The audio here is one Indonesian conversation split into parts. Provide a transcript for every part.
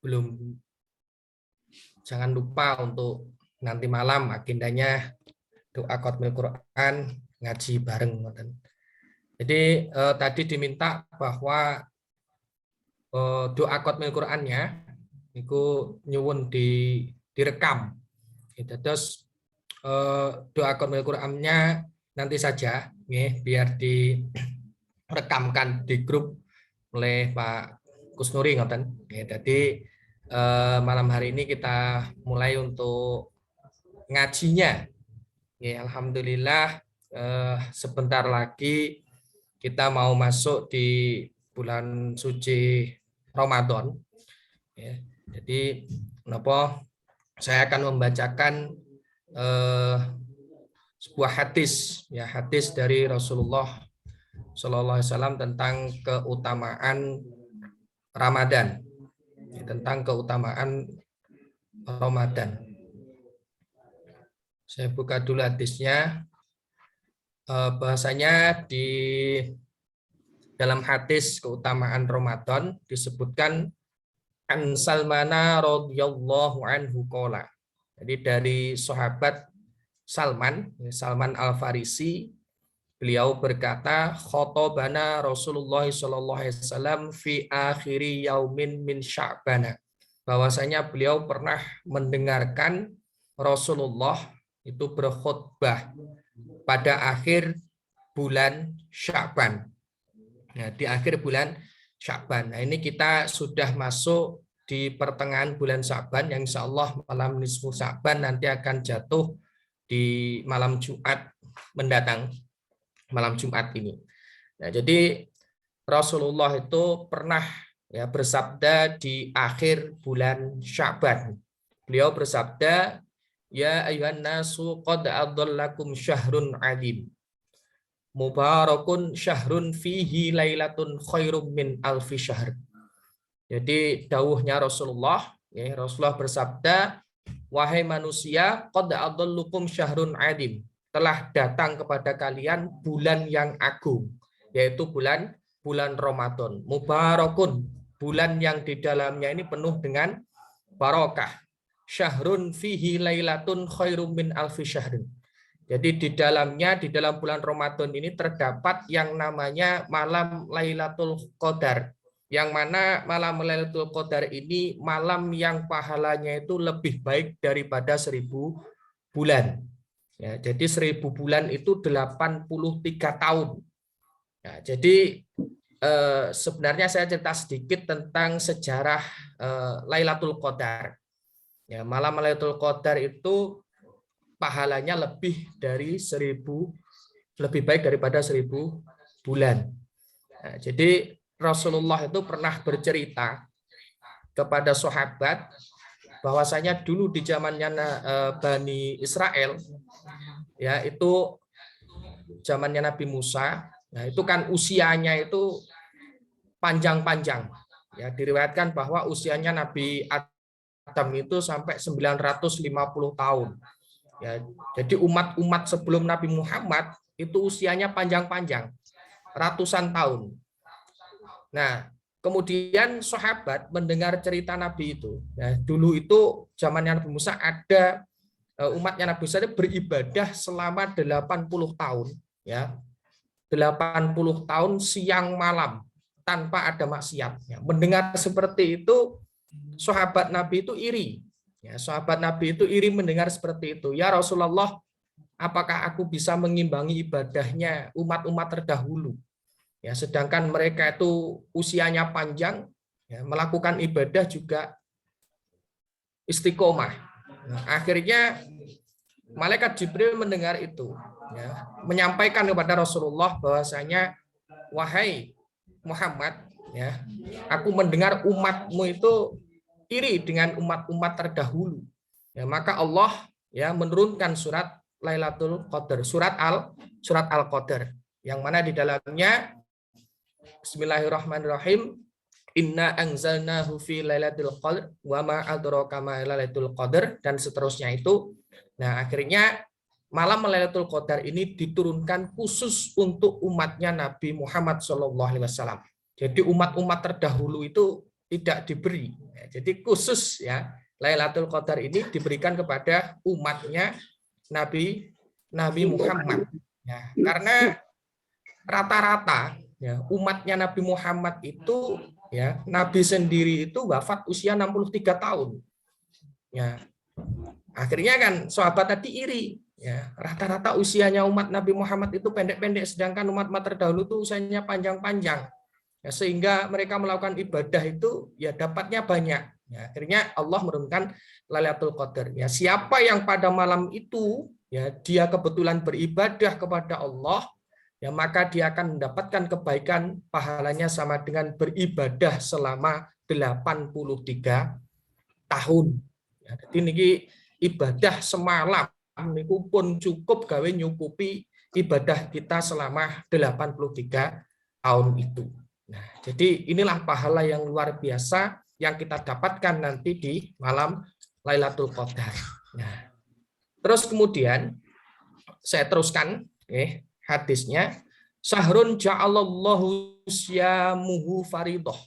belum, jangan lupa untuk nanti malam agendanya doa khatmil Quran ngaji bareng. Jadi tadi diminta bahwa doa khatmil Qurannya itu nyuwun direkam. Terus doa khatmil Qurannya nanti saja biar direkamkan di grup oleh Pak Kusnuri ngoten. Jadi malam hari ini kita mulai untuk ngajinya. Alhamdulillah sebentar lagi kita mau masuk di bulan suci Ramadan. Jadi saya akan membacakan sebuah hadis, hadis dari Rasulullah Shallallahu Alaihi Wasallam tentang keutamaan Ramadan, tentang keutamaan Ramadan. Saya buka dulu hadisnya. Bahasanya di dalam hadis keutamaan Ramadan disebutkan an Salmana radhiyallahu anhu qala. Jadi dari sahabat Salman Al-Farisi, beliau berkata, khotobana Rasulullah sallallahu alaihi wasallam fi akhiri yaumin min Sya'ban. Bahwasanya beliau pernah mendengarkan Rasulullah itu berkhutbah pada akhir bulan Sya'ban. Nah, di akhir bulan Sya'ban. Nah, ini kita sudah masuk di pertengahan bulan Sya'ban yang insya Allah malam nisfu Sya'ban nanti akan jatuh di malam Jumat mendatang, malam Jumat ini. Nah, jadi Rasulullah itu pernah bersabda di akhir bulan Sya'ban. Beliau bersabda, ya ayuhan nasu qad adhallakum syahrun alim. Mubarakun syahrun fihi lailatun khairum min alfi syahr. Jadi dawuhnya Rasulullah, Rasulullah bersabda, wahai manusia, qad adhallukum syahrun alim. Telah datang kepada kalian bulan yang agung, yaitu bulan Ramadan. Mubarakun, bulan yang di dalamnya ini penuh dengan barakah. Syahrun fihi lailatun khairum min alfi syahrin. Jadi di dalam bulan Ramadan ini terdapat yang namanya malam Lailatul Qadar. Yang mana malam Lailatul Qadar ini malam yang pahalanya itu lebih baik daripada 1000 bulan. Ya, jadi 1000 bulan itu 83 tahun. Ya, jadi sebenarnya saya cerita sedikit tentang sejarah Lailatul Qadar. Ya, malam Lailatul Qadar itu pahalanya lebih baik daripada 1000 bulan. Nah, jadi Rasulullah itu pernah bercerita kepada sahabat bahwasanya dulu di zamannya Bani Israel, ya itu zamannya Nabi Musa, nah itu kan usianya itu panjang-panjang. Ya, diriwayatkan bahwa usianya Nabi Adam itu sampai 950 tahun. Ya, jadi umat-umat sebelum Nabi Muhammad itu usianya panjang-panjang, ratusan tahun. Nah, kemudian sahabat mendengar cerita Nabi itu. Ya, dulu itu zamannya Nabi Musa ada umatnya Nabi Musa itu beribadah selama 80 tahun. Ya, 80 tahun siang malam tanpa ada maksiat. Ya, mendengar seperti itu, sahabat Nabi itu iri. Ya, sahabat Nabi itu iri mendengar seperti itu. Ya Rasulullah, apakah aku bisa mengimbangi ibadahnya umat-umat terdahulu? Ya, sedangkan mereka itu usianya panjang, ya, melakukan ibadah juga istiqomah. Nah, akhirnya malaikat Jibril mendengar itu, ya, menyampaikan kepada Rasulullah bahwasanya, wahai Muhammad, ya, aku mendengar umatmu itu iri dengan umat-umat terdahulu. Ya, maka Allah ya menurunkan surat Lailatul Qadar, surat Al-Qadar, yang mana di dalamnya Bismillahirrahmanirrahim. Inna anzalnahu fi lailatul qadr wa ma adraka ma lailatul qadr, dan seterusnya itu. Nah, akhirnya malam Lailatul Qadar ini diturunkan khusus untuk umatnya Nabi Muhammad SAW. Jadi umat-umat terdahulu itu tidak diberi Ya, jadi khusus ya Lailatul Qadar ini diberikan kepada umatnya Nabi Muhammad. Ya, karena rata-rata ya umatnya Nabi Muhammad itu ya Nabi sendiri itu wafat usia 63 tahun. Ya. Akhirnya kan sahabat tadi iri ya, rata-rata usianya umat Nabi Muhammad itu pendek-pendek sedangkan umat-umat terdahulu itu usianya panjang-panjang. Ya, sehingga mereka melakukan ibadah itu ya dapatnya banyak. Ya, akhirnya Allah menurunkan Lailatul Qadar. Ya, siapa yang pada malam itu ya dia kebetulan beribadah kepada Allah, ya maka dia akan mendapatkan kebaikan pahalanya sama dengan beribadah selama 83 tahun. Ya, jadi niki ibadah semalam niku pun cukup gawe nyukupi ibadah kita selama 83 tahun itu. Nah, jadi inilah pahala yang luar biasa yang kita dapatkan nanti di malam Lailatul Qadar. Nah, terus kemudian saya teruskan hadisnya, sahrun ja'alallahu syamuhu faridoh.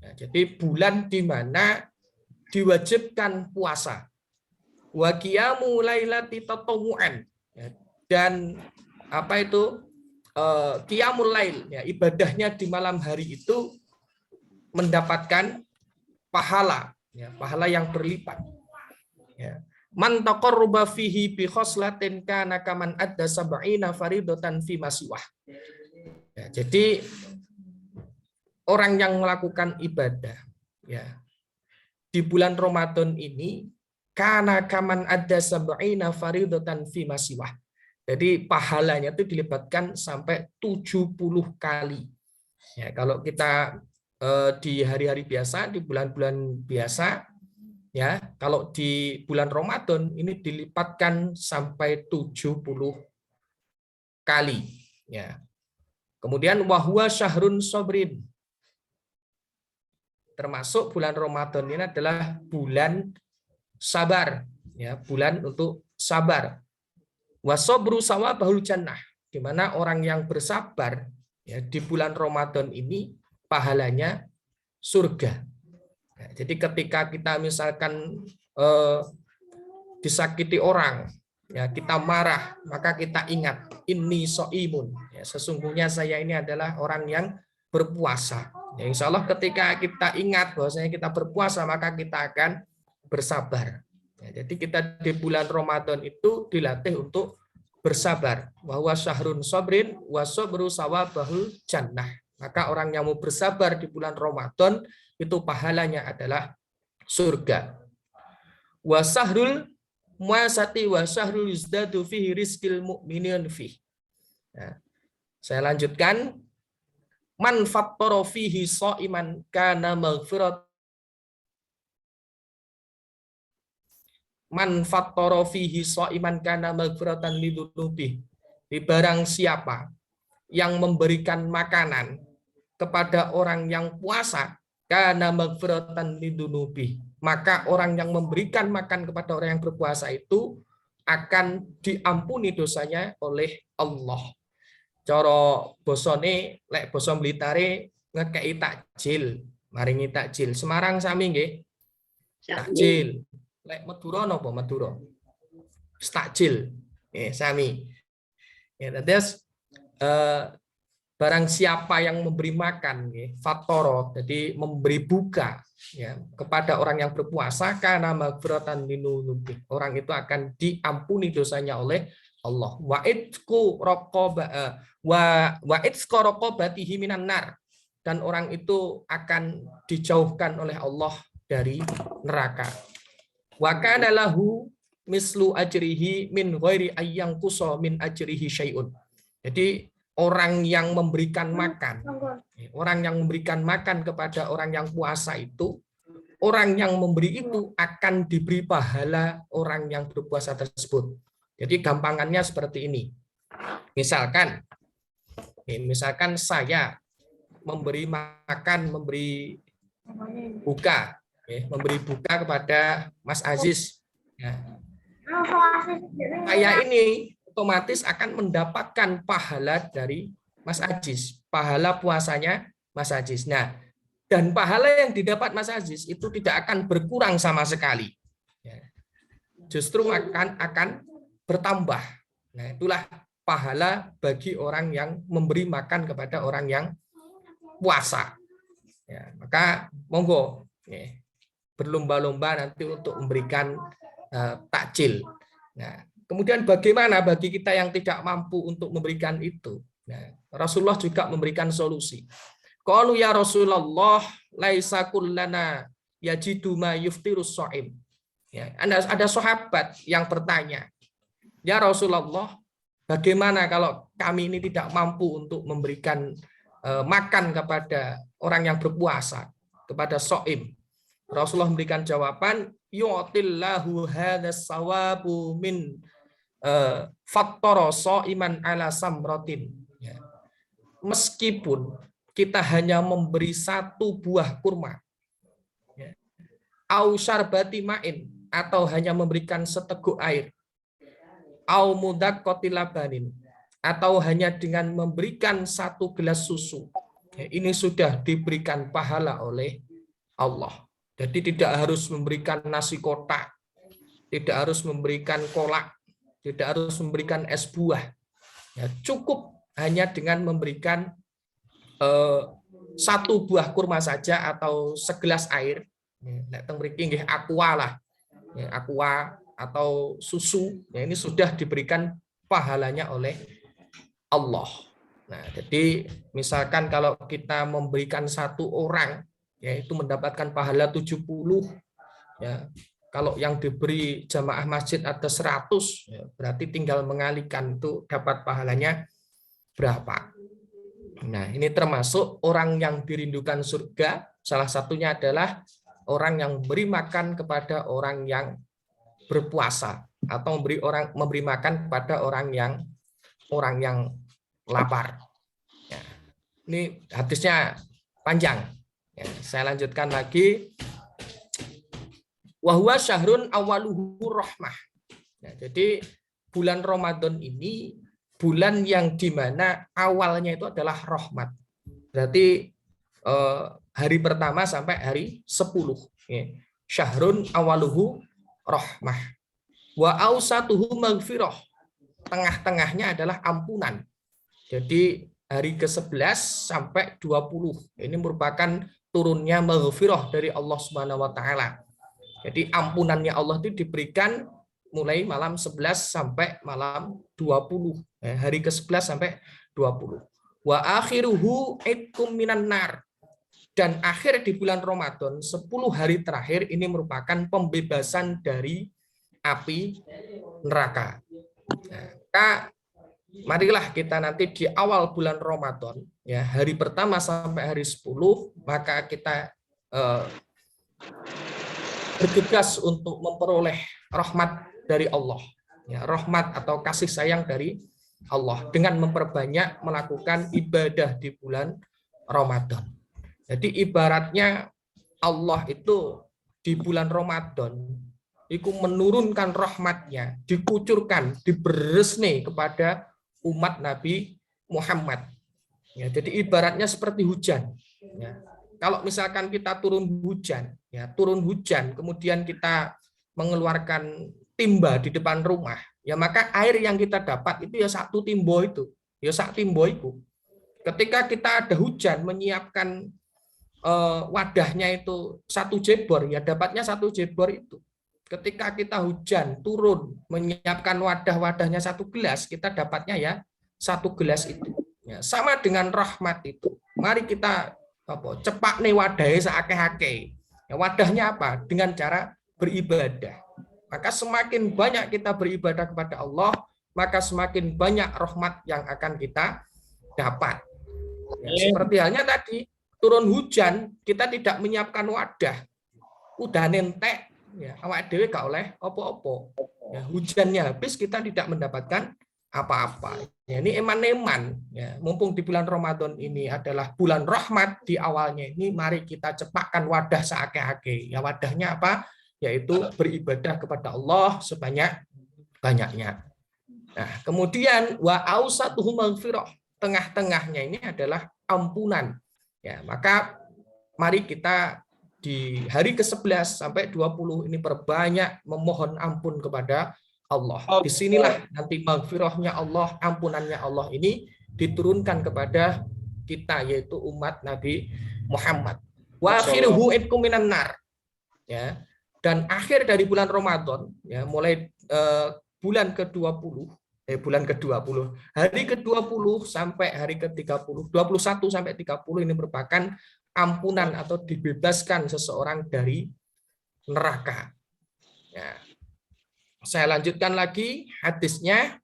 Nah, jadi bulan di mana diwajibkan puasa. Wa qiyamu lailati tatawu'an. Dan apa itu? Qiyamul lail, ya, ibadahnya di malam hari itu mendapatkan pahala, ya, pahala yang berlipat. Ya. Man taqarraba fihi bi khoslatin kana kaman adda sab'ina faridatan fi masiwah. Ya, jadi orang yang melakukan ibadah ya di bulan Ramadan ini kana kaman adda sab'ina faridatan fi masiwah. Jadi pahalanya itu dilibatkan sampai 70 kali. Ya, kalau kita di hari-hari biasa, di bulan-bulan biasa, ya, kalau di bulan Ramadan ini dilipatkan sampai 70 kali. Ya. Kemudian wahwa syahrun sobrin. Termasuk bulan Ramadan ini adalah bulan sabar, ya, bulan untuk sabar. Wasobru sawabahul jannah, di mana orang yang bersabar ya di bulan Ramadan ini pahalanya surga. Ya, jadi ketika kita misalkan disakiti orang, ya kita marah, maka kita ingat inni so'imun. Ya, sesungguhnya saya ini adalah orang yang berpuasa. Ya, insya Allah ketika kita ingat bahwasanya kita berpuasa, maka kita akan bersabar. Ya, jadi kita di bulan Ramadan itu dilatih untuk bersabar. Bahwa syahrun sobrin wasobru sawabahul jannah. Maka orang yang mau bersabar di bulan Ramadan itu pahalanya adalah surga. Wasahrul muasati wasahrul yuzdadu fihi rizqil mu'minin fihi. Ya. Saya lanjutkan. Man fattara fihi sha'iman kana maghfirat man fattara fihi sha'iman kana maghfiratan lidzunubi. Di barang siapa yang memberikan makanan kepada orang yang puasa kana maghfiratan lidzunubi, maka orang yang memberikan makan kepada orang yang berpuasa itu akan diampuni dosanya oleh Allah. Cara bosone lek basa Blitare ngekei takjil, maringi takjil. Semarang sami nggih. Takjil. Lek Madura napa Madura? Takjil. Sami. Ya, terus barang siapa yang memberi makan, fatoro, jadi memberi buka ya, kepada orang yang berpuasa, karena maghfiratan linunubi, orang itu akan diampuni dosanya oleh Allah. Wa itqu raqabatihi minan nar, dan orang itu akan dijauhkan oleh Allah dari neraka. Wa kana lahu mislu ajrihi min ghairi ayyang qusa min ajrihi syai'un. Jadi orang yang memberikan makan kepada orang yang puasa itu, orang yang memberi itu akan diberi pahala orang yang berpuasa tersebut. Jadi gampangannya seperti ini. Misalkan saya memberi makan, memberi buka kepada Mas Aziz. Saya ini otomatis akan mendapatkan pahala dari Mas Aziz, pahala puasanya Mas Aziz. Nah, Dan pahala yang didapat Mas Aziz itu tidak akan berkurang sama sekali. Ya. Justru akan bertambah. Nah, itulah pahala bagi orang yang memberi makan kepada orang yang puasa. Ya, maka monggo ya, berlomba-lomba nanti untuk memberikan takjil. Nah, kemudian bagaimana bagi kita yang tidak mampu untuk memberikan itu? Nah, Rasulullah juga memberikan solusi. Qalu ya Rasulullah laisa kullana yajidu ma yuftirus shaim. Ya, ada sahabat yang bertanya, "Ya Rasulullah, bagaimana kalau kami ini tidak mampu untuk memberikan makan kepada orang yang berpuasa, kepada shaim?" Rasulullah memberikan jawaban, yu'tillahu hadzas sawabu min fattara shaiman ala samratin. Ya. Meskipun kita hanya memberi satu buah kurma, ya, au syarbati ma'in, atau hanya memberikan seteguk air, au mudaqqati labanin, atau hanya dengan memberikan satu gelas susu, ya, ini sudah diberikan pahala oleh Allah. Jadi tidak harus memberikan nasi kotak, tidak harus memberikan kolak, tidak harus memberikan es buah, ya, cukup hanya dengan memberikan satu buah kurma saja atau segelas air. Aqua lah, aqua atau susu, ya, ini sudah diberikan pahalanya oleh Allah. Nah, jadi misalkan kalau kita memberikan satu orang, yaitu mendapatkan pahala 70, ya. Kalau yang diberi jamaah masjid ada 100, ya, berarti tinggal mengalihkan itu dapat pahalanya berapa. Nah, ini termasuk orang yang dirindukan surga. Salah satunya adalah orang yang beri makan kepada orang yang berpuasa, atau memberi makan kepada orang yang lapar. Ya. Ini hadisnya panjang. Ya, saya lanjutkan lagi. Wa huwa syahrun awaluhu rahmah. Nah, jadi bulan Ramadan ini bulan yang dimana awalnya itu adalah rahmat. Berarti hari pertama sampai hari 10. Ya. Syahrun awaluhu rahmah. Wa ausatuhu maghfirah. Tengah-tengahnya adalah ampunan. Jadi hari ke-11 sampai 20. Ini merupakan turunnya maghfirah dari Allah Subhanahu wa taala. Jadi ampunannya Allah itu diberikan mulai malam 11 sampai malam 20. Hari ke-11 sampai 20. Wa akhiruhu itqum minan nar. Dan akhir di bulan Ramadan, 10 hari terakhir ini merupakan pembebasan dari api neraka. Nah, marilah kita nanti di awal bulan Ramadan, ya, hari pertama sampai hari 10, maka kita bergegas untuk memperoleh rahmat dari Allah, ya, rahmat atau kasih sayang dari Allah dengan memperbanyak melakukan ibadah di bulan Ramadan. Jadi ibaratnya Allah itu di bulan Ramadan itu menurunkan rahmatnya, dikucurkan, diberes nih kepada umat Nabi Muhammad. Ya, jadi ibaratnya seperti hujan. Ya. Kalau misalkan kita turun hujan, kemudian kita mengeluarkan timba di depan rumah, ya maka air yang kita dapat itu ya satu timbo itu, ya sak timbo itu. Ketika kita ada hujan, menyiapkan wadahnya itu satu jebor, ya dapatnya satu jebor itu. Ketika kita hujan turun menyiapkan wadah-wadahnya satu gelas, kita dapatnya ya satu gelas itu. Ya, sama dengan rahmat itu. Mari kita cepak nih wadahnya seake-ake. Ya, wadahnya apa? Dengan cara beribadah. Maka semakin banyak kita beribadah kepada Allah, maka semakin banyak rahmat yang akan kita dapat. Ya, seperti halnya tadi, turun hujan, kita tidak menyiapkan wadah. Udah nentek, ya, awak dhewe gak oleh opo-opo. Ya, hujannya habis, kita tidak mendapatkan apa-apa. Ya, ini eman-eman. Ya, mumpung di bulan Ramadan ini adalah bulan rahmat di awalnya ini, mari kita cepatkan wadah seake-ake. Ya, wadahnya apa? Yaitu beribadah kepada Allah sebanyak-banyaknya. Nah, kemudian wa ausatuhu maghfirah. Tengah-tengahnya ini adalah ampunan. Ya, maka mari kita di hari ke-11 sampai 20 ini perbanyak memohon ampun kepada Allah. Disinilah nanti maghfirahnya Allah, ampunannya Allah ini diturunkan kepada kita, yaitu umat Nabi Muhammad. Wa akhiruhu itqum minan nar. Ya. Dan akhir dari bulan Ramadan, ya, mulai bulan ke-20, bulan ke-20, hari ke-20 sampai hari ke-30, 21 sampai 30 ini merupakan ampunan atau dibebaskan seseorang dari neraka. Ya. Saya lanjutkan lagi hadisnya.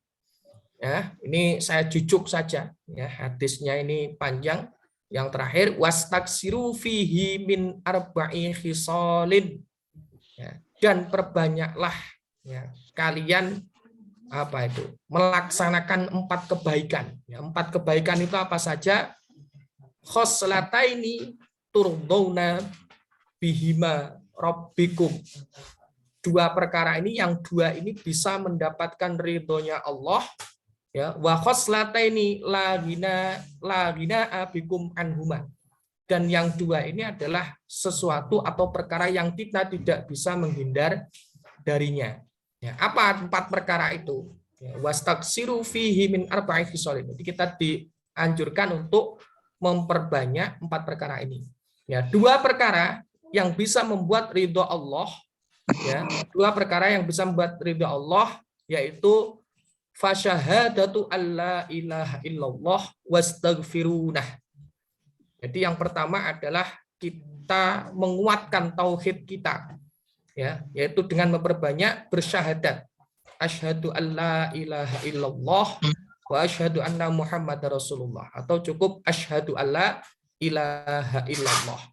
Ya, ini saya jujuk saja. Ya, hadisnya ini panjang. Yang terakhir, wastaksiru fihi min arba'i khisalin. Ya, dan perbanyaklah, ya, kalian apa itu melaksanakan 4 kebaikan. Ya, 4 kebaikan itu apa saja? Khoslataini turdawna bihima rabbikum. 2 perkara ini, yang 2 ini bisa mendapatkan ridhonya Allah, ya. Wa khoslataini la ghina abikum anhuma. Dan yang 2 ini adalah sesuatu atau perkara yang kita tidak bisa menghindar darinya. Ya, apa 4 perkara itu? Ya, wastaksiru fihi min arba'i khisalin. Jadi kita dianjurkan untuk memperbanyak 4 perkara ini. Ya, 2 perkara yang bisa membuat ridho Allah, ya, 2 perkara yang bisa membuat ridho Allah, yaitu fasyahadatu alla ilaha illallah wastaghfirunah. Jadi yang pertama adalah kita menguatkan tauhid kita, ya, yaitu dengan memperbanyak bersyahadat. Asyhadu alla ilaha illallah wa asyhadu anna Muhammadar Rasulullah, atau cukup asyhadu alla ilaha illallah.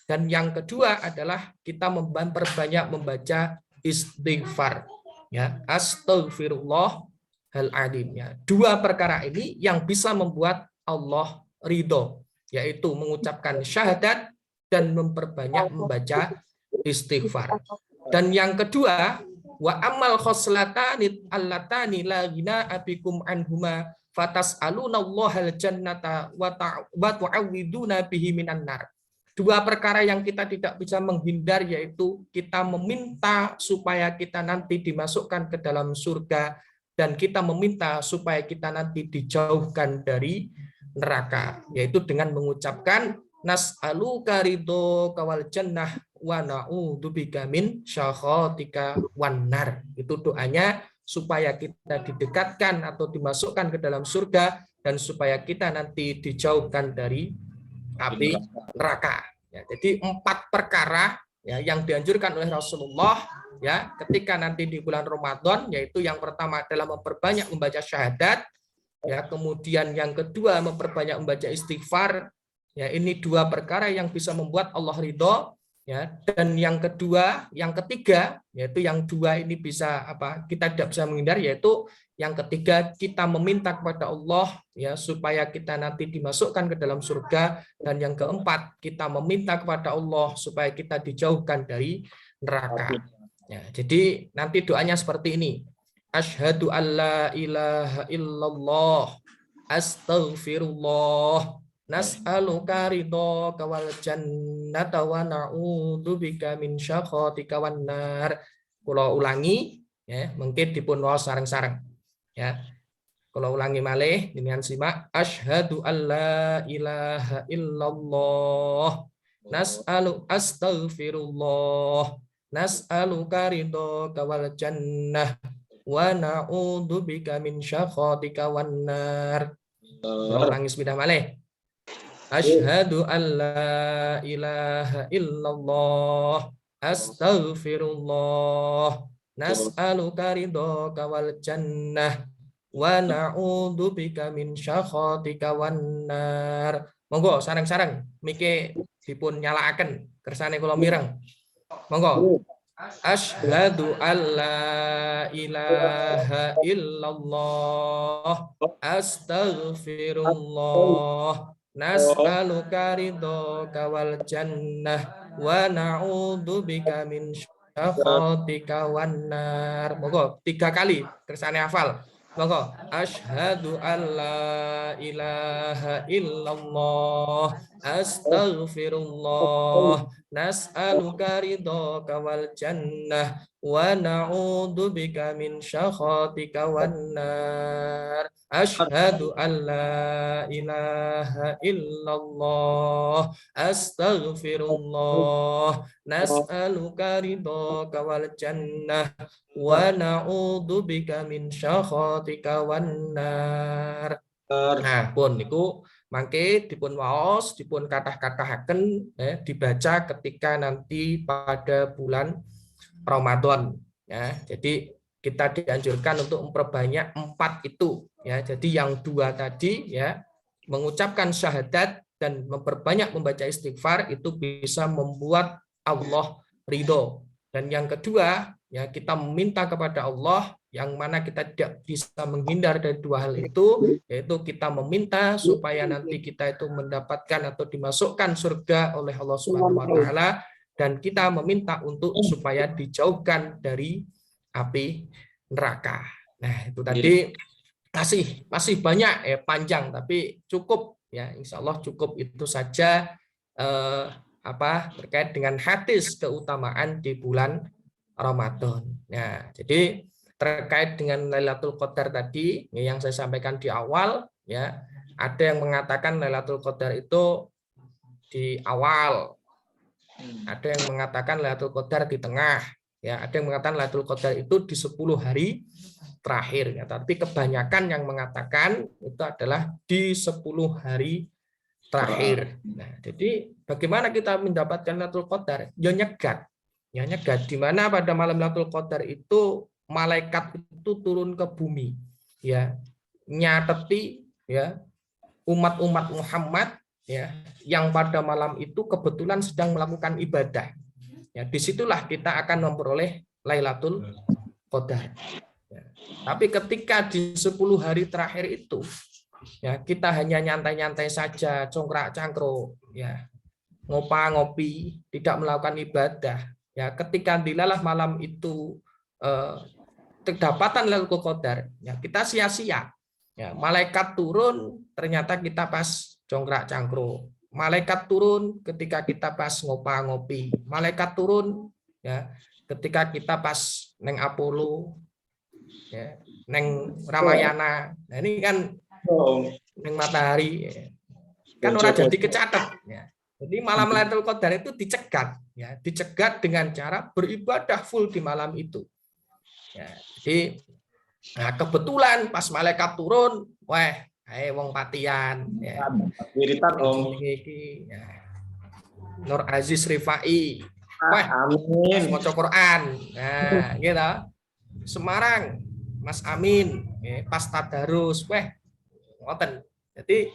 Dan yang kedua adalah kita memperbanyak membaca istighfar, ya, astaghfirullahal adzim, ya. 2 perkara ini yang bisa membuat Allah ridho, yaitu mengucapkan syahadat dan memperbanyak membaca istighfar. Dan yang kedua, wa amal khoslatani allatani la ghina abikum anhuma fatas'alunallahal jannata wa tu'awwiduna bihi minan nar. 2 perkara yang kita tidak bisa menghindar, yaitu kita meminta supaya kita nanti dimasukkan ke dalam surga, dan kita meminta supaya kita nanti dijauhkan dari neraka, yaitu dengan mengucapkan nas'aluka ridhoka wal jannah wa na'udzubika min syakhatika wan nar. Itu doanya supaya kita didekatkan atau dimasukkan ke dalam surga, dan supaya kita nanti dijauhkan dari api neraka. Ya, jadi 4 perkara, ya, yang dianjurkan oleh Rasulullah, ya, ketika nanti di bulan Ramadan, yaitu yang pertama adalah memperbanyak membaca syahadat, ya, kemudian yang kedua memperbanyak membaca istighfar, ya, ini 2 perkara yang bisa membuat Allah ridho, ya. Dan yang ketiga, yaitu yang 2 ini bisa apa? Kita tidak bisa menghindar, yaitu yang ketiga kita meminta kepada Allah, ya, supaya kita nanti dimasukkan ke dalam surga, dan yang keempat kita meminta kepada Allah supaya kita dijauhkan dari neraka. Ya, jadi nanti doanya seperti ini. Asyhadu alla ilaha illallah, astaghfirullah, nas'aluka ridhoka wal jannata wa na'udzubika min syakhatika wan nar. Kula ulangi, ya, mungkin dipun waos sareng-sareng, ya. Kula ulangi malih, dengan simak. Asyhadu alla ilaha illallah, astaghfirullah, nas'aluka ridhoka wal jannah wa na'udzubika min syakhatika wan nar. Ulangi sepidah malih. Asyhadu alla ilaha illallah, astaghfirullah, nas'aluka ridhoka wal jannah wa na'udzubika min syakhatika wan nar. Monggo sareng-sareng mike dipun nyalakaken kersane kula mireng. Monggo. Asyhadu alla ilaha illallah, astaghfirullah, nas'aluka ridhoka wal jannah wa na'udzubika min syakhatika wan nar. Monggo 3 kali kersane hafal. Maka asyhadu alla ilaha illallah astaghfirullah nas'aluka ridhaka wal jannah wa na'udzubika min syakhatika wan nar. Asyhadu alla ilaha illallah astaghfirullah nas'aluka ridhaka wal jannah wa na'udzubika min syakhatika wan nar. Nah, pun niku mangke dipun waos, dipun kathah-kathahaken dibaca ketika nanti pada bulan Ramadan ya. Jadi kita dianjurkan untuk memperbanyak 4 itu ya. Jadi yang 2 tadi ya, mengucapkan syahadat dan memperbanyak membaca istighfar itu bisa membuat Allah ridho. Dan yang kedua ya, kita meminta kepada Allah yang mana kita tidak bisa menghindar dari 2 hal itu, yaitu kita meminta supaya nanti kita itu mendapatkan atau dimasukkan surga oleh Allah Subhanahu wa taala, dan kita meminta untuk supaya dijauhkan dari api neraka. Nah, itu tadi masih banyak panjang tapi cukup ya, insya Allah cukup itu saja terkait dengan hadis keutamaan di bulan Ramadan. Nah, jadi terkait dengan Lailatul Qadar tadi yang saya sampaikan di awal ya, ada yang mengatakan Lailatul Qadar itu di awal, ada yang mengatakan Lailatul Qadar di tengah, ya, ada yang mengatakan Lailatul Qadar itu di 10 hari terakhir ya, tapi kebanyakan yang mengatakan itu adalah di 10 hari terakhir. Nah, jadi bagaimana kita mendapatkan Lailatul Qadar? Ya nyegat. Ya nyegat di mana pada malam Lailatul Qadar itu malaikat itu turun ke bumi ya, nyateti ya umat-umat Muhammad ya yang pada malam itu kebetulan sedang melakukan ibadah. Ya, disitulah kita akan memperoleh Lailatul Qadar. Ya. Tapi ketika di 10 hari terakhir itu ya kita hanya nyantai-nyantai saja, congkrak-cangkruk ya, ngopa-ngopi, tidak melakukan ibadah. Ya, ketika dilalah malam itu kedapatan Lailatul Qadar, ya kita sia-sia. Ya, malaikat turun ternyata kita pas congkrak-cangkruk. Malaikat turun ketika kita pas ngopa-ngopi. Malaikat turun ya ketika kita pas neng Apollo ya, neng Ramayana. Nah, ini kan neng matahari ya. Kan orang jadi kecatet ya. Jadi malam Lailatul Qadar itu dicegat ya, dicegat dengan cara beribadah full di malam itu. Ya, jadi nah kebetulan pas malaikat turun, wah, wong patian ya. Wiritan Om. Ya. Nur Aziz Rifai. Wah, amin. Maca Quran. Nah, gitu. Semarang, Mas Amin, ya, pas tadarus, wah, ngoten. Jadi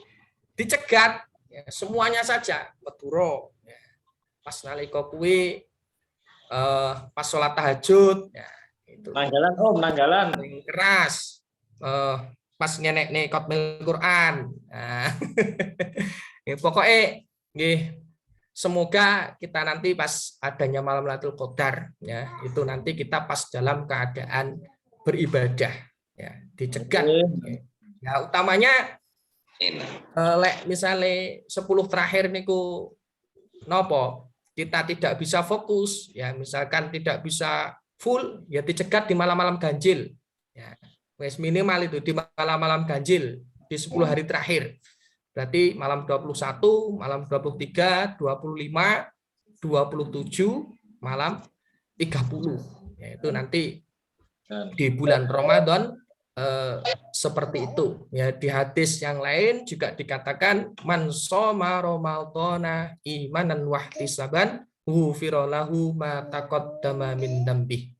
dicegat ya, semuanya saja, Madura. Ya. Pas nalika kuwi pas sholat tahajud ya. Nanggalan Om, nanggalan. Keras. Pas nyenek khotmil Quran. Nah, ya, pokoknya semoga kita nanti pas adanya malam Lailatul Qadar ya, itu nanti kita pas dalam keadaan beribadah ya, dicegat. Ya, utamanya misalnya 10 terakhir niku nopo kita tidak bisa fokus ya, misalkan tidak bisa full ya, dicegat di malam-malam ganjil ya, wes minimal itu di malam-malam ganjil di 10 hari terakhir, berarti malam 21, malam 23, 25, 27, malam 30 ya, itu nanti di bulan Ramadan seperti itu ya. Di hadis yang lain juga dikatakan man shoma ramadhana imanan wahtisaban ghufira lahu ma taqaddama min dzambi.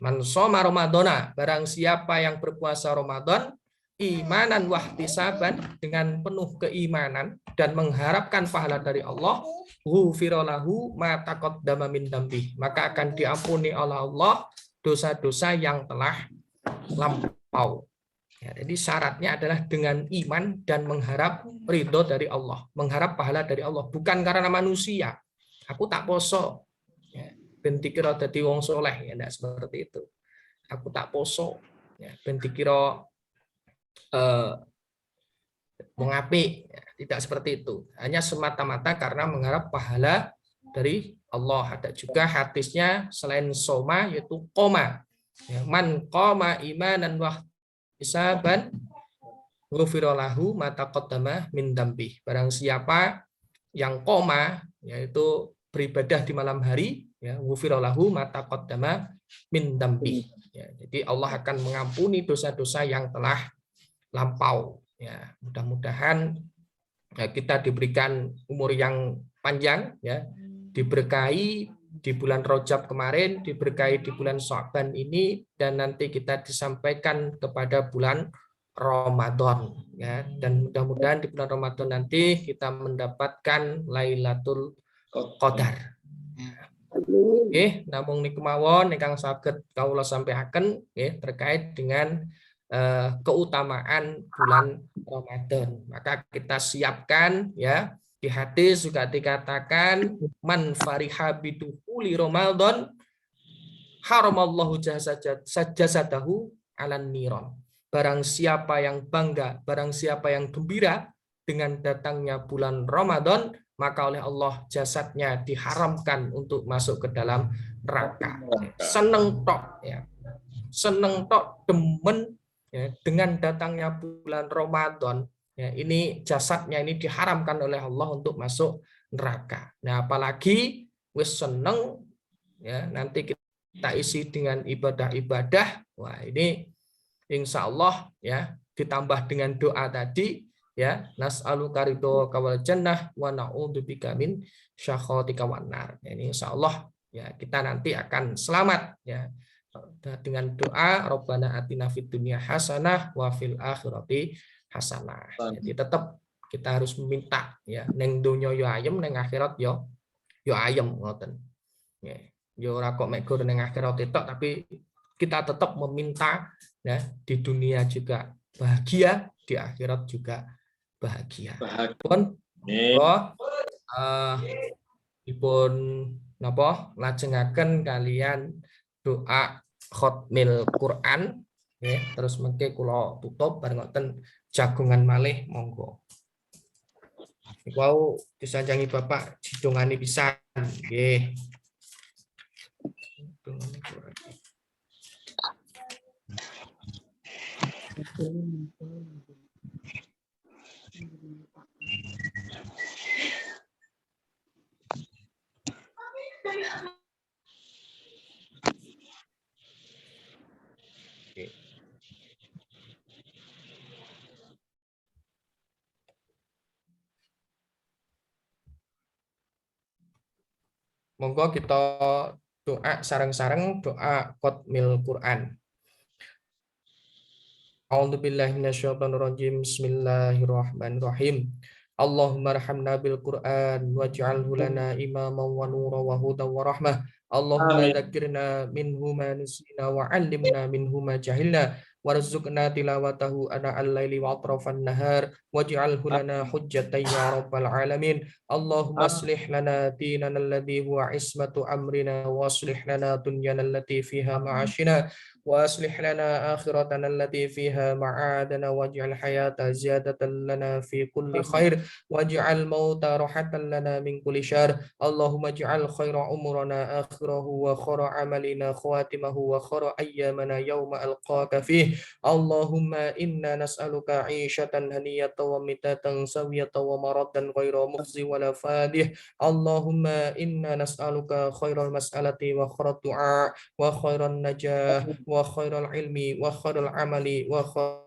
Man shoma ramadhana, barang siapa yang berpuasa Ramadan imanan wahtisaban, dengan penuh keimanan dan mengharapkan pahala dari Allah, ghufira lahu ma taqaddama min dzambi, maka akan diampuni oleh Allah dosa-dosa yang telah lampau. Ya, jadi syaratnya adalah dengan iman dan mengharap ridho dari Allah, mengharap pahala dari Allah, bukan karena manusia. Aku tak poso, ya, ben dikira dadi wong soleh, ya, tidak seperti itu. Aku tak poso, ya, ben dikira mengapik, tidak seperti itu. Hanya semata-mata karena mengharap pahala dari Allah. Ada juga hadisnya selain soma yaitu koma. Ya, man qama imanan wa hisaban ghufira lahu ma taqaddama min dambi. Barang siapa yang koma yaitu beribadah di malam hari, ya ghufira lahu ma taqaddama min dambi. Ya, jadi Allah akan mengampuni dosa-dosa yang telah lampau. Ya, mudah-mudahan ya, kita diberikan umur yang panjang, ya, diberkahi di bulan Rajab kemarin, diberkahi di bulan Sya'ban ini, dan nanti kita disampaikan kepada bulan Ramadan, ya, dan mudah-mudahan di bulan Ramadan nanti kita mendapatkan Lailatul Qadar. Oke, namung niku mawon ingkang saged kawula sampaikan terkait dengan keutamaan bulan Ramadan. Maka kita siapkan, ya, di hadis juga dikatakan man fariha bidukhuli Ramadan haramallahu jasadahu alan niron. Barang siapa yang bangga, barang siapa yang gembira dengan datangnya bulan Ramadan, maka oleh Allah jasadnya diharamkan untuk masuk ke dalam neraka. Seneng tok, ya. Seneng tok, demen, ya, dengan datangnya bulan Ramadan, ya, ini jasadnya ini diharamkan oleh Allah untuk masuk neraka. Nah, apalagi wis seneng, ya, nanti kita isi dengan ibadah-ibadah. Wah, ini insya Allah, ya, ditambah dengan doa tadi, ya, nas'aluka ridhoka wal jannah wa na'udzubika min syakhatika wan nar. Ini insya Allah, ya, kita nanti akan selamat, ya, dengan doa Rabbana atina fid dunya hasanah wa fil akhirati hasanah. Jadi tetap kita harus meminta, ya, neng donya yo ayem, neng akhirat yo ayem, ngoten. Ya, yo ora kok mek gur neng akhirat itu, tapi kita tetap meminta, ya, di dunia juga bahagia, di akhirat juga bahagia. Pun dipun napa lajengaken kalian doa khotmil Quran, ya, terus mengke kula tutup bareng ngoten jagungan malih monggo. Niku disanjangi Bapak didongani pisan nggih. Monggo kita doa sareng-sareng doa khotmil Quran. A'udzubillahi minasyaitonirrajim. Bismillahirrahmanirrahim. Allahumma arhamna bil Qur'an waj'alhu lana imaman wa nuran wa hudan wa rahmah. Allahumma dzakirna minhu ma nusina wa 'allimna minhu ma jahilna warzuqna tilawatahu ana al-laili wa atrafan nahar waj'alhu lana hujjatan ya rabbal alamin. Allahumma aslih lana dinana alladhi huwa ismatu amrina wa aslih lana dunyana allati fiha ma'ashina وأصلح لنا آخرتنا التي فيها معادنا واجعل الحياة زيادة لنا في كل خير واجعل الموت راحة لنا من كل شر اللهم اجعل خير أمورنا آخره وخير عملنا خواتمه وخير أيامنا يوم ألقاك فيه اللهم إنا نسألك عيشة هنية وميتة سوية ومرضا غير مخزي ولا فادح اللهم إنا نسألك خير المسألة وخير الدعاء وخير النجاة وخير العلم وخير العمل وخير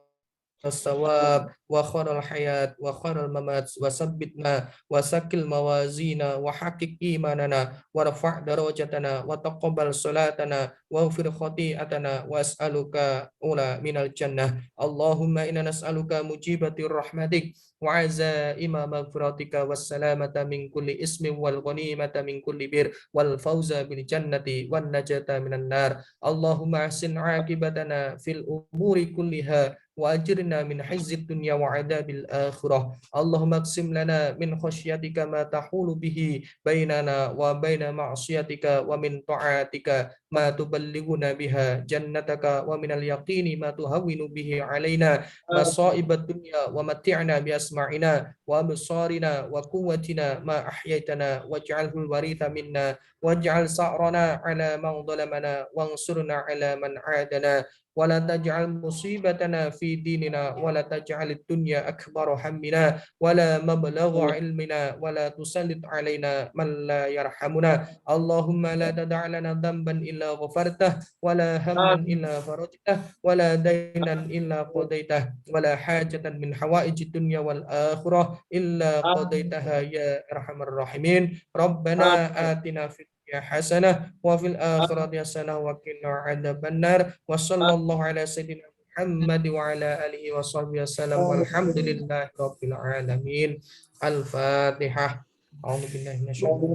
الثواب وخير الحياة وخير الممات وثبتنا وسكل موازينا وحقق إيماننا ورفع درجتنا وتقبل صلاتنا واغفر خطيئتنا وأسألك أولى من الجنة اللهم إنا نسألك مجيبة رحمتك وعزائم مغفرتك والسلامة من كل اسم والغنيمة من كل بر والفوز بالجنة والنجاة من النار اللهم أحسن عاقبتنا في الأمور كلها وأجرنا من حز الدنيا وعذاب الآخرة اللهم اقسم لنا من خشيتك ما تحول به بيننا وبين معصيتك ومن طاعتك ما تبلغنا بها جنتك ومن اليقين ما تهون به علينا مصائب الدنيا ومتعنا بأسماعنا وأبصارنا وقوتنا ما أحييتنا واجعله الوريث منا واجعل ثأرنا على من ظلمنا وانصرنا على من عادنا ولا تجعل مصيبتنا في ديننا ولا تجعل الدنيا أكبر همنا ولا مبلغ علمنا ولا تسلط علينا من لا يرحمنا اللهم لا تدع لنا ذنبا إلا غفرته ولا هما إلا فرجته ولا دينا إلا قضيته ولا حاجة من حوائج الدنيا والآخرة إلا قضيتها يا أرحم الراحمين ربنا آتنا في الدنيا حسنة وفي الآخرة حسنة وقنا عذاب النار وصلى الله على سيدنا محمد وعلى آله وصحبه وسلم والحمد لله رب العالمين الفاتحة أعوذ بالله من الشيطان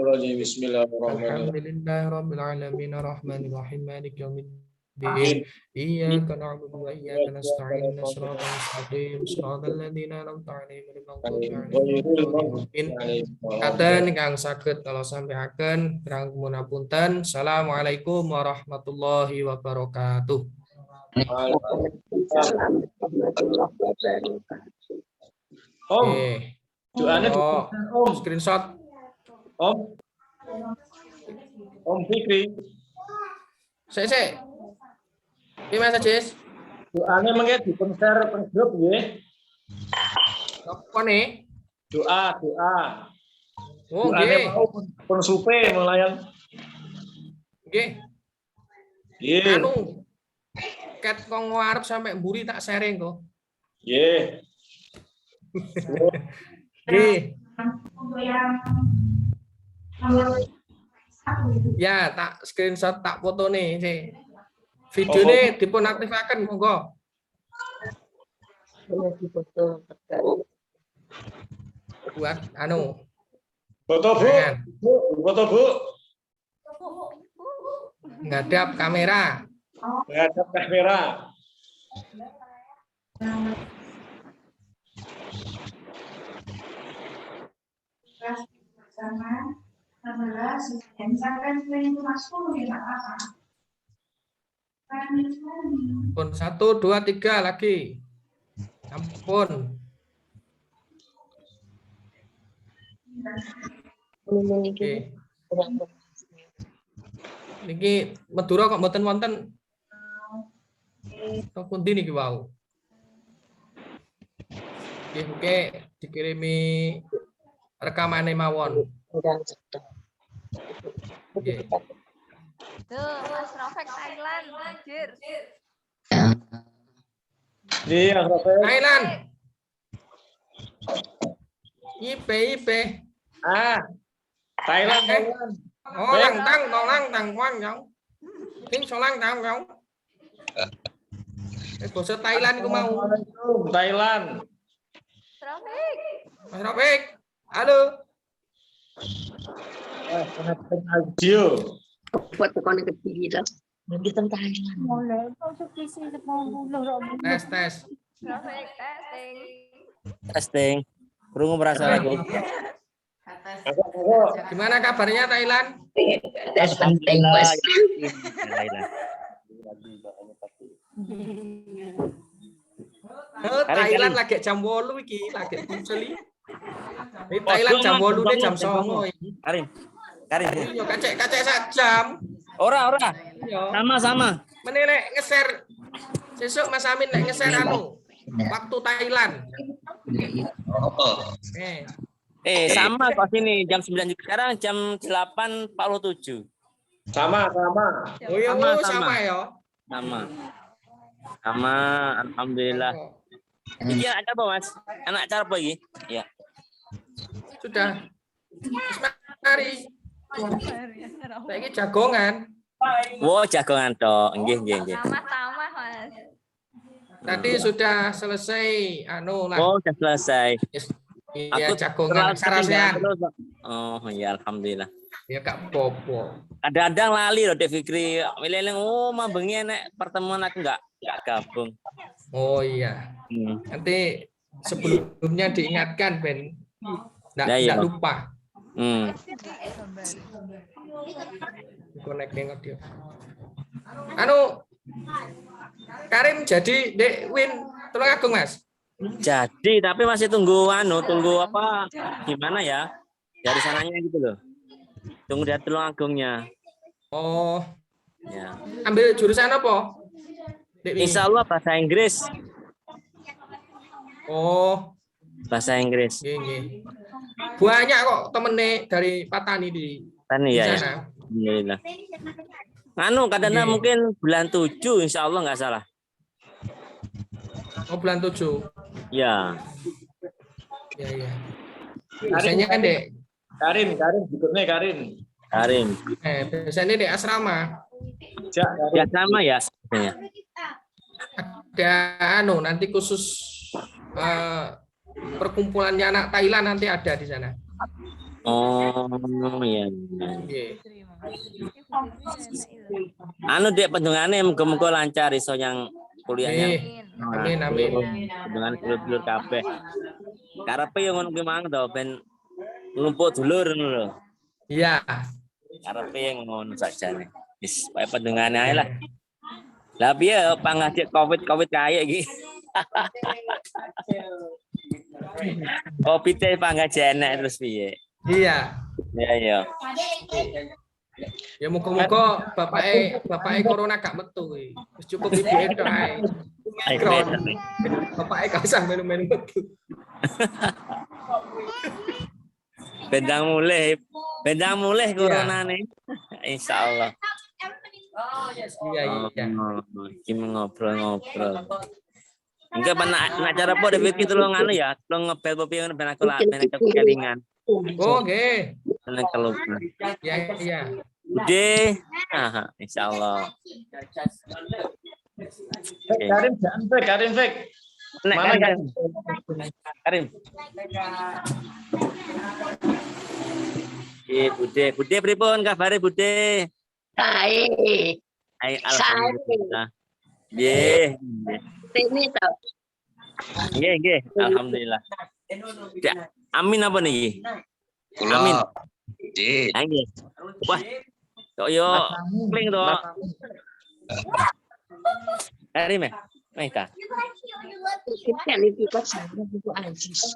الرجيم Bismillahirrahmanirrahim. الحمد لله رب العالمين الرحمن الرحيم مالك يوم الدين إياك نعبد وإياك نستعين صراط المستقيم صراط الذين أنعمت عليهم غير المغضوب عليهم ولا الضالين. Katen ingkang saged kalau sampaiaken kirang munapunten. Assalamualaikum warahmatullahi wabarakatuh. Om, doanya Oh, Om, screenshot. Om Fikri. Sik. Gimana Cis? Doanya mengke di-share teng grup nggih. Apa nih? Doa. Oh, Doanya nggih. mau pun supe melayan. Nggih. Nggih. Anu ket kong arep sampai mburi tak sharing kok. Nggih. Nggih. Ya, tak screenshot tak foto nih, sih. Video ini dipun aktifaken monggo. Buat anu. Foto Bu. Jangan. Foto Bu. Ngadap kamera. Menghadap kamera. Pun 1, 2, 3 lagi. Ampun. Oke. Niki Madura kok mboten wonten. Kok pundi niki wau? Oke, dikirimi rekamane mawon. Oke. Tuh, Mas Rofek Thailand, anjir. Iya, Rafael. Thailand. IP. Thailand. Oh, lang tang quang giống. Tiếng số lang tang giống. Bahasa Thailand ku mau. Assalamualaikum, Thailand. Rofek. Mas Rofik. Halo. Connecting audio. Buat tekan ke TV dah. Nanti tentang Thailand. Tes. Rofek testing. Testing. Krungu merasa lagi. Gimana kabarnya Thailand? Alhamdulillah. Oh, Thailand lagi jam 8 iki, lagi kuceli. Di Thailand jam 8 ne jam 09 iki. Karim. Iya, kacek sak jam. Ora. Iya. Sama. Meneh nek nge-share sesuk Mas Amin nek nge-share anu waktu Thailand. Sama kok sini jam 9 juga. Sekarang jam 8.47. Sama. Oh iya, sama ya. Sama, alhamdulillah. Iki ada apa, Mas? Anak acara apa iki? Ya. Sudah. Mari. Saiki jagongan. Wo, jagongan tok. Nggih. Sama-sama, Mas. Tadi sudah selesai anu lah. Oh, sudah selesai. Iya, jagongan sarasean. Oh, ya alhamdulillah. Ya Kak Popo. Kadang-kadang lali loh Dek Fikri. Milih mah bengi nek pertemuan aku enggak nggak gabung. Oh iya. Nanti sebelumnya diingatkan Ben. Ya, iya. Nggak lupa. Connect dengan dia. Anu Karim jadi Dek Win Tulungagung Mas. Jadi tapi masih tunggu apa gimana ya dari sananya gitu loh. Tunggu dari Tulungagungnya. Oh, Ya. ambil jurusan apa? Dek Win? Insya Allah bahasa Inggris. Oh, Bahasa Inggris. nggih. Banyak kok temennya dari Patani di Tani ya. sana. Alhamdulillah. Kadang mungkin bulan 7 insya Allah nggak salah. Oh, bulan 7. Ya. Iya. Biasanya kan Dek. Karim berikutnya Karim. Biasanya Dek asrama. Ya sama ya sebenarnya. Ada nanti khusus perkumpulannya anak Thailand nanti ada di sana. Oh iya. Nggih. Dek pendungannya muga-muga lancar iso yang kuliahnya. Amin. Dengan dulur-dulur kabeh. Karepe yo ngono ki mang to ben nglumpuk dulur ngono lho. Iya. Karepe ngono sakjane. Wis bae pendungane ae lah. Lah piye pangadik Covid kaya iki. Covid e pangajenek terus piye? Iya. Ya. Ya muga-muga bapake corona gak metu kuwi. Wis cukup ibuke tok ae. Bapake gak usah melu-melu metu. Bendang mulih coronane. Insyaallah. Iya. Iki ngobrol-ngobrol. Enggak pernah acara apa David gitu lo ya. Lo ngebel popi ben aku kelingan. Oh, nggih. Seneng kelupa. Iya. Udah. Insyaallah. Karim Fek. Karim. Bude pripun kabare Bude? Baik. Alhamdulillah. Nggih. Ini toh. Nggih. Alhamdulillah. Amin apa niki? Amin. Nggih. Wah. Kok yo kling to. Karim ya? Mereka. Kita lebih ke sana itu Aziz.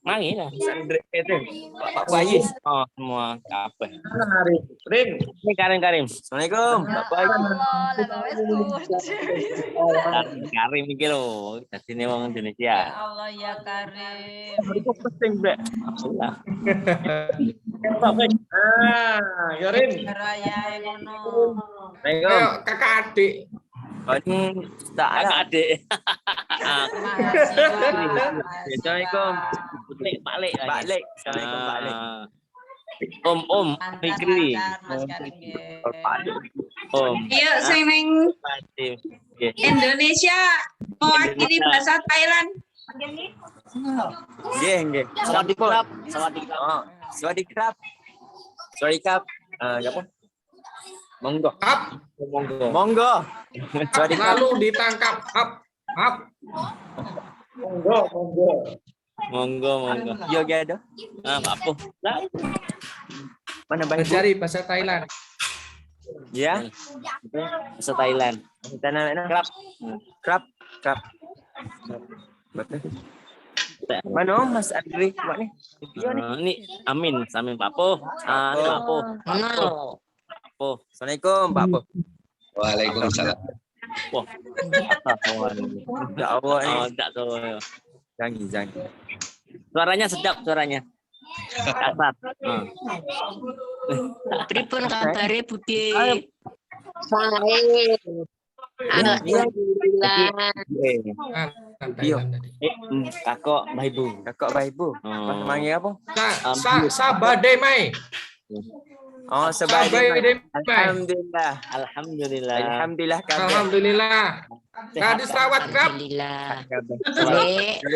Mangi lah. Pak Bayi. Oh, semua kabeh. Karim. Assalamualaikum. Bapak. Karim iki lho, dadine wong Indonesia. Allah ya Karim. Mriku penting, Mbak. Karim. Raya ngono. Assalamualaikum. Kakak adik. Kakak adik. Assalamualaikum. Balik. Assalamualaikum balik. Om Fikri. Om. Iya, sing ning Indonesia mewakili bahasa Thailand. Nggih. Sawadikap. Apa? Monggo. Lalu ditangkap. Monggo. Yo gado. Apa? Mana bang? Belajar bahasa Thailand. Ya. Bahasa Thailand. Krap. Mana Mas Adri? Mana? Ini Amin Pak Po. Pak Po. Assalamualaikum Pak Po. Waalaikumsalam. Wah. Ya Allah ini. Enggak tahu. Jangan. Suaranya sedap suaranya. Kasar. Pripun kabare Budi? Baik. Alhamdulillah. Thailand tadi. Kakak Mbah Ibu. Manggil apa? Sabade Mai. Oh, Sabade Mai. Alhamdulillah. Alhamdulillah. Gadis rawat kerap. Alhamdulillah.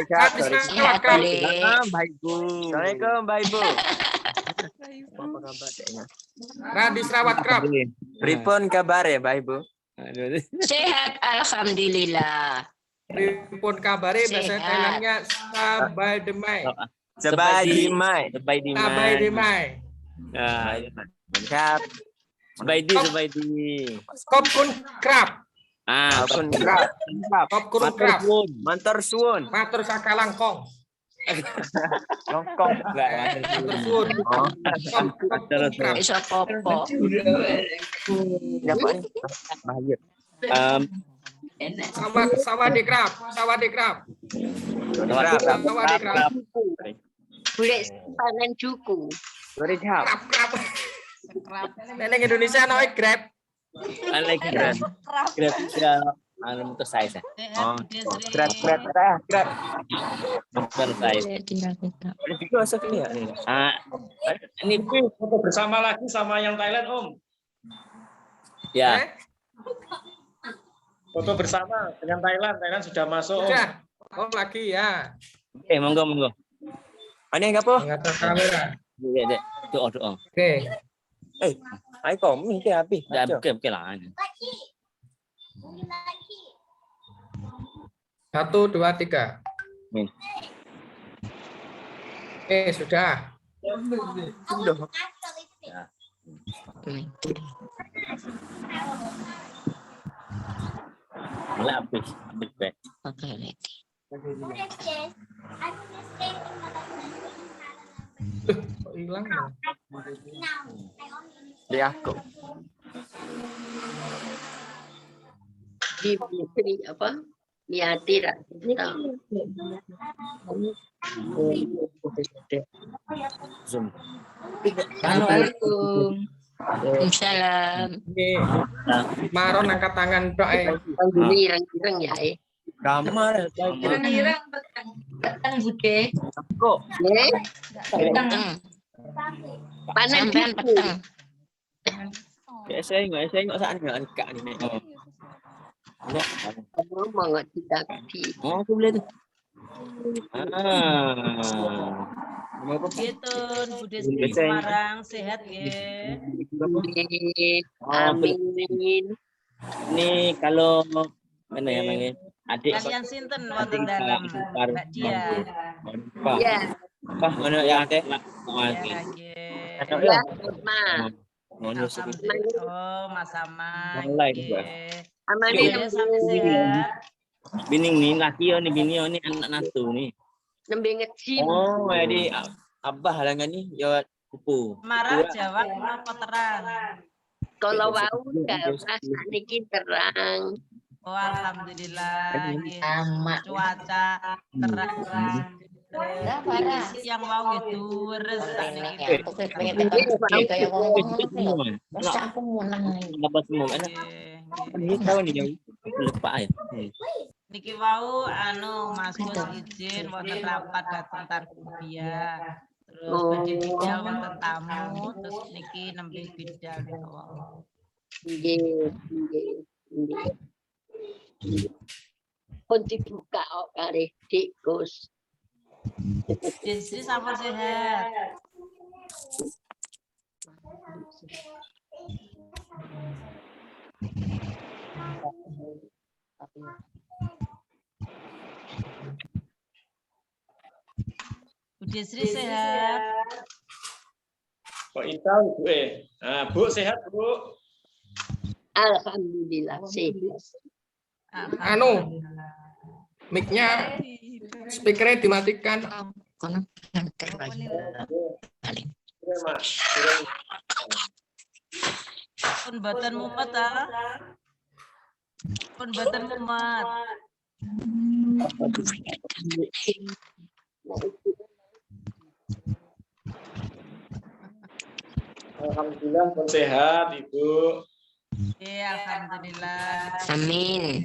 Gadis rawat kerap. Mbah Ibu. Assalamualaikum Mbah Ibu. Apa kabar deknya? Radis rawat kerap. Pripun kabar ya, Mbak Ibu? Aduh. Sehat, alhamdulillah. Pripun kabare bahasa Sehat. Thailandnya sabai demai. Sebaik dimai. Sebaik di Sabai demai. Nah, Mantap. sebaik di. Kop kun krap. Ah, Apun kerap. Kop kun krap. Mantor suwun. Matur sakalangkong. Longkong. Matur suwun. Kop kun krap. Iso popo. Siapa nih? Bahaya. Sawadi krap. Sawadi krap. Sawadi krap. Boleh panen juku. Berikap. Krap krap. Neneng Indonesia no grab. Like grab ya anu motor size. Oh, grab. Motor size. Ada juga asal ini ya. Ah, ini Foto bersama lagi sama yang Thailand, Om. ya. Foto bersama dengan Thailand. Thailand sudah masuk, Om. Sudah. Oh lagi ya. Oke, monggo. Ini enggak po? Mengatur kamera. Ya, dek. Doa. Oke. Ai komen ke habis. Ya, oke lah. 1, 2, 3. Oke, sudah. Mulai habis baik. Oke, ready. Kok hilang? Di aku. Di apa? Niati lah. Zoom. Assalamualaikum. Waalaikumsalam. Ini Maron angkat tangan dok. Ini irang-irang ya. Kamar. Irang-irang petang bude. Kok? Panen Sampean juku. peteng. Saya enggak saat enggak angkat ini. Ngomong nggak tidak di. Oh, aku boleh tuh. Gitu, Bude Semarang sehat ya. Amin. Ini kalau mana ya manggil adik Kalian sinten wonten dalam Mbak Dia. Pak. Ya, Pak mana yang ada? Ya, nggih. ya, Ma. Ngono Oh, Mas Sama. Mulai nggih. juga. Amane Ya, sampai sehat. Bining nih laki nih bini nih anak natu nih. nembe ngejim. Oh, jadi abah halangan nih ya kupu. Marah jawab apa terang? Kalau wau pas niki terang. Oh, alhamdulillah. nggih. Cuaca terang. Yang mau itu res niki. Dapat semua enak. Ini tahu nih yang lupa ya. Niki wau anu Mas Bos izin wonten rapat dateng Tarbia. Terus badhe bidal wonten tamu terus niki nembe bidal niku. Nggih, nggih. Pun dibuka kok kare Dik Gus. Desi sampun sehat. Bu Desri sehat. Kok Ita, Bu Nah, Bu sehat, Bu. Alhamdulillah sehat. Anu, mic-nya speakernya dimatikan. Kono Iya, Mas. Pun boten mumet ah. Pun boten mumet. Alhamdulillah pun sehat, Ibu. Iya, alhamdulillah. Amin.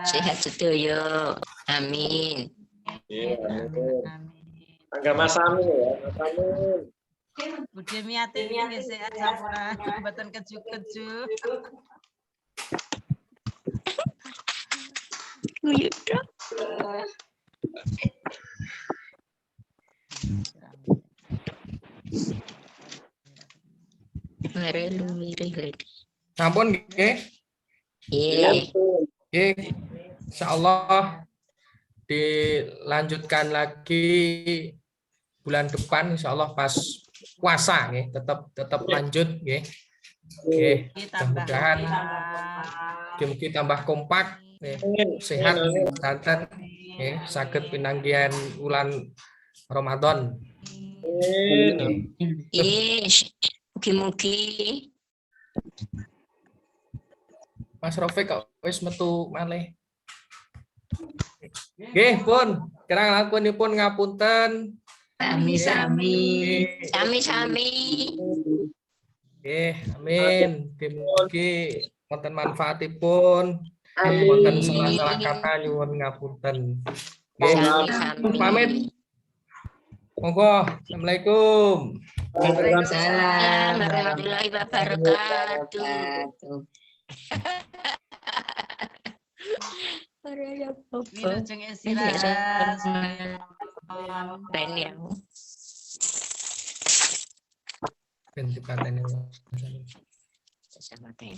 Sehat sedoyo. Amin. Iya. Amin. Enggak Mas Amin ya, Mas Amin. Bu Demiati nggih sehat sampun boten keju-keju. ngerelu mirip. Sampun nggih. Iya. Nggih. Insyaallah dilanjutkan lagi bulan depan insyaallah pas puasa nggih, tetap lanjut nggih. Nggih, mudah-mudahan mugi tambah kompak nggih, sehat santen nggih, saged pinanggihan wulan Ramadan. Iya. Mugi-mugi. Mas Rafiq kok wis metu malih. Nggih, pun kirang langkunipun ngapunten. Sami-sami. Nggih. Sami-sami. Nggih, amin. Mugi wonten manfaatipun. Wonten salah-salah kata nyuwun ngapunten. Nggih, Sami-sami. pamit. Monggo. Assalamualaikum. Waalaikumsalam warahmatullahi wabarakatuh. Wilujeng istirahat. Ben ya. Ben dipateni. Sama teh.